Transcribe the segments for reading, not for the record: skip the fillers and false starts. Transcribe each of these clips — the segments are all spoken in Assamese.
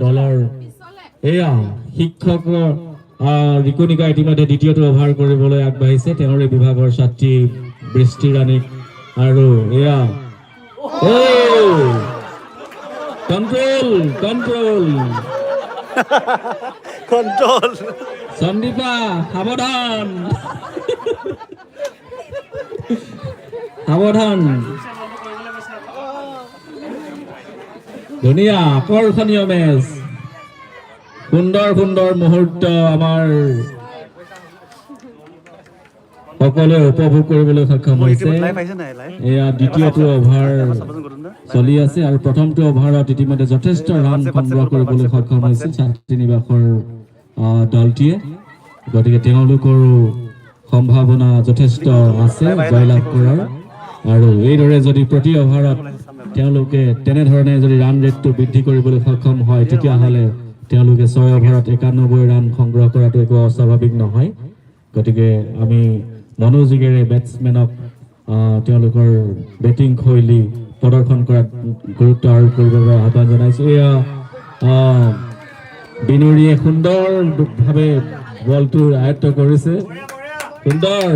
দলৰ এয়া শিক্ষক ৰিকনিকা ইতিমধ্যে দ্বিতীয়টো অভাৰ কৰিবলৈ আগবাঢ়িছে তেওঁৰ বিভাগৰ ছাত্ৰী বৃষ্টি ৰাণীক আৰু এয়া কন্ট্ৰোল সন্দীপা সাৱধান ধুনীয়া আকৰ্ষণীয় মেচ সুন্দৰ মুহূৰ্ত আমাৰ সকলোৱে উপভোগ কৰিবলৈ সক্ষম হৈছে এয়া দ্বিতীয়টো অভাৰ চলি আছে আৰু প্ৰথমটো অভাৰত ইতিমধ্যে যথেষ্ট ৰান সংগ্ৰহ কৰিবলৈ সক্ষম হৈছে ছাত্ৰী নিবাসৰ দলটিয়ে গতিকে তেওঁলোকৰো সম্ভাৱনা যথেষ্ট আছে জয়লাভ কৰাৰ আৰু এইদৰে যদি প্ৰতি অভাৰত তেওঁলোকে তেনেধৰণে যদি ৰান ৰেটটো বৃদ্ধি কৰিবলৈ সক্ষম হয় তেতিয়াহ'লে তেওঁলোকে 6 অভাৰত 91 ৰান সংগ্ৰহ কৰাটো একো অস্বাভাৱিক নহয় গতিকে আমি মনোযোগেৰে বেটছমেনক তেওঁলোকৰ বেটিং শৈলী প্ৰদৰ্শন কৰাত গুৰুত্ব আৰোপ কৰিবৰ বাবে আহ্বান জনাইছোঁ এয়া বিনুৰীয়ে সুন্দৰভাৱে বলটো আয়ত্ত কৰিছে সুন্দৰ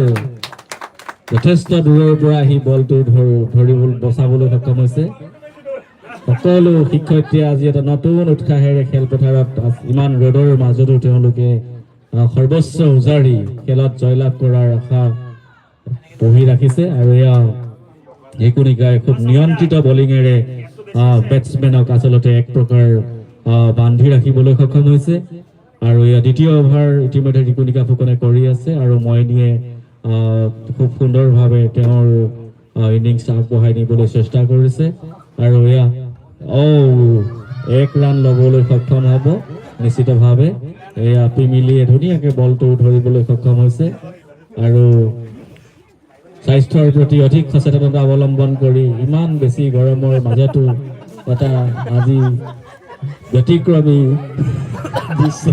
যথেষ্ট দূৰৰ পৰা আহি বলটো ধৰিবলৈ বচাবলৈ সক্ষম হৈছে সকলো শিক্ষয়িত্ৰীয়ে আজি এটা নতুন উৎসাহেৰে খেলপথাৰত ইমান ৰ'দৰ মাজতো তেওঁলোকে সৰ্বোচ্চ উজাৰি খেলত জয়লাভ কৰাৰ আশা বহি ৰাখিছে আৰু এয়া ৰিকনিকাই খুব নিয়ন্ত্ৰিত বলিঙেৰে বেটছমেনক আচলতে এক প্ৰকাৰ বান্ধি ৰাখিবলৈ সক্ষম হৈছে আৰু এয়া দ্বিতীয় অভাৰ ইতিমধ্যে ৰিকনিকা ফুকনে কৰি আছে আৰু মইনিয়ে খুব সুন্দৰভাৱে তেওঁৰ ইনিংছ আগবঢ়াই নিবলৈ চেষ্টা কৰিছে আৰু এয়া এক ৰান ল'বলৈ সক্ষম হ'ব নিশ্চিতভাৱে এয়া পিমিলিয়ে ধুনীয়াকৈ বলটো ধৰিবলৈ সক্ষম হৈছে আৰু স্বাস্থ্যৰ প্ৰতি অধিক সচেতনতা অৱলম্বন কৰি ইমান বেছি গৰমৰ মাজতো এটা আজি ব্যতিক্ৰমী দৃশ্য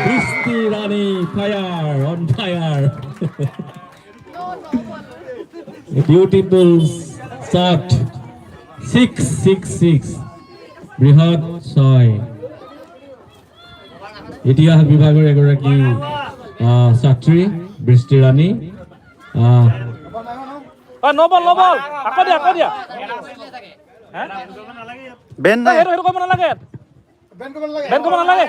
বৃষ্টি ৰাণী fire on fire beautiful shot 6 বৃহৎ 6 ইতিহাস বিভাগৰ এগৰাকী ছাত্ৰী বৃষ্টি ৰাণী নবল আকৌ দিয়া বেন নাই হেটো কৰিব নালাগে বেন কৰিব নালাগে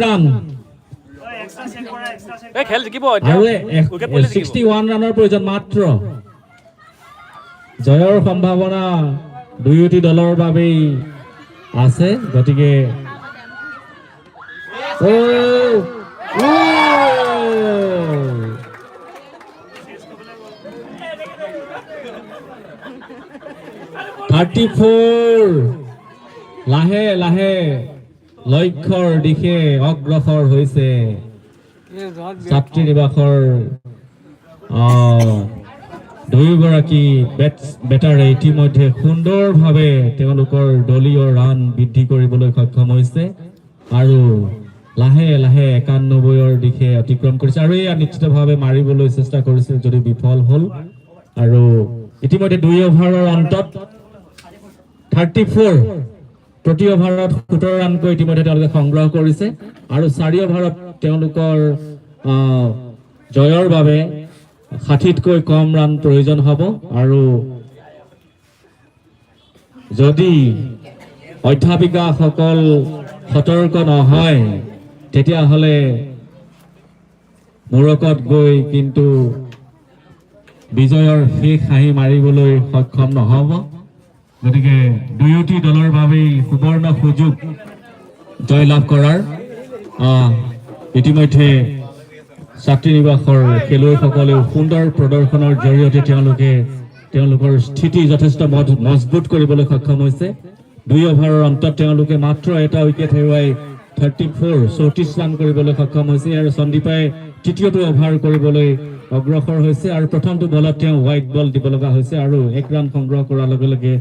ৰান খেল জিকিব 61 ৰানৰ প্ৰয়োজন মাত্ৰ জয়ৰ সম্ভাৱনা দুয়োটি দলৰ বাবেই আছে গতিকে 34 লাহে লাহে লক্ষ্যৰ দিশে অগ্ৰসৰ হৈছে ছাত্ৰী নিবাসৰ দুয়োগৰাকী বেটাৰে ইতিমধ্যে সুন্দৰভাৱে তেওঁলোকৰ দলীয় ৰান বৃদ্ধি কৰিবলৈ সক্ষম হৈছে আৰু লাহে লাহে 91ৰ দিশে অতিক্ৰম কৰিছে আৰু এয়া নিশ্চিতভাৱে মাৰিবলৈ চেষ্টা কৰিছিল যদি বিফল হ'ল আৰু ইতিমধ্যে 2 অভাৰৰ অন্তত 34 প্ৰতি অভাৰত 17 ৰানকৈ ইতিমধ্যে তেওঁলোকে সংগ্ৰহ কৰিছে আৰু 4 অভাৰত তেওঁলোকৰ জয়ৰ বাবে 60তকৈ কম ৰান প্ৰয়োজন হ'ব আৰু যদি অধ্যাপিকাসকল সতৰ্ক নহয় তেতিয়াহ'লে মূৰকত গৈ কিন্তু বিজয়ৰ শেষ হাঁহি মাৰিবলৈ সক্ষম নহ'ব গতিকে দুয়োটি দলৰ বাবেই সুবৰ্ণ সুযোগ জয়লাভ কৰাৰ ইতিমধ্যে ছাত্ৰী নিবাসৰ খেলুৱৈসকলেও সুন্দৰ প্ৰদৰ্শনৰ জৰিয়তে তেওঁলোকৰ স্থিতি যথেষ্ট মজবুত কৰিবলৈ সক্ষম হৈছে 2 অভাৰৰ অন্তত তেওঁলোকে মাত্ৰ এটা উইকেট হেৰুৱাই 34 ৰান কৰিবলৈ সক্ষম হৈছে আৰু সন্দীপাই তৃতীয়টো অভাৰ কৰিবলৈ অগ্ৰসৰ হৈছে আৰু প্ৰথমটো বলত তেওঁ হোৱাইট বল দিব লগা হৈছে আৰু 1 ৰান সংগ্ৰহ কৰাৰ লগে লগে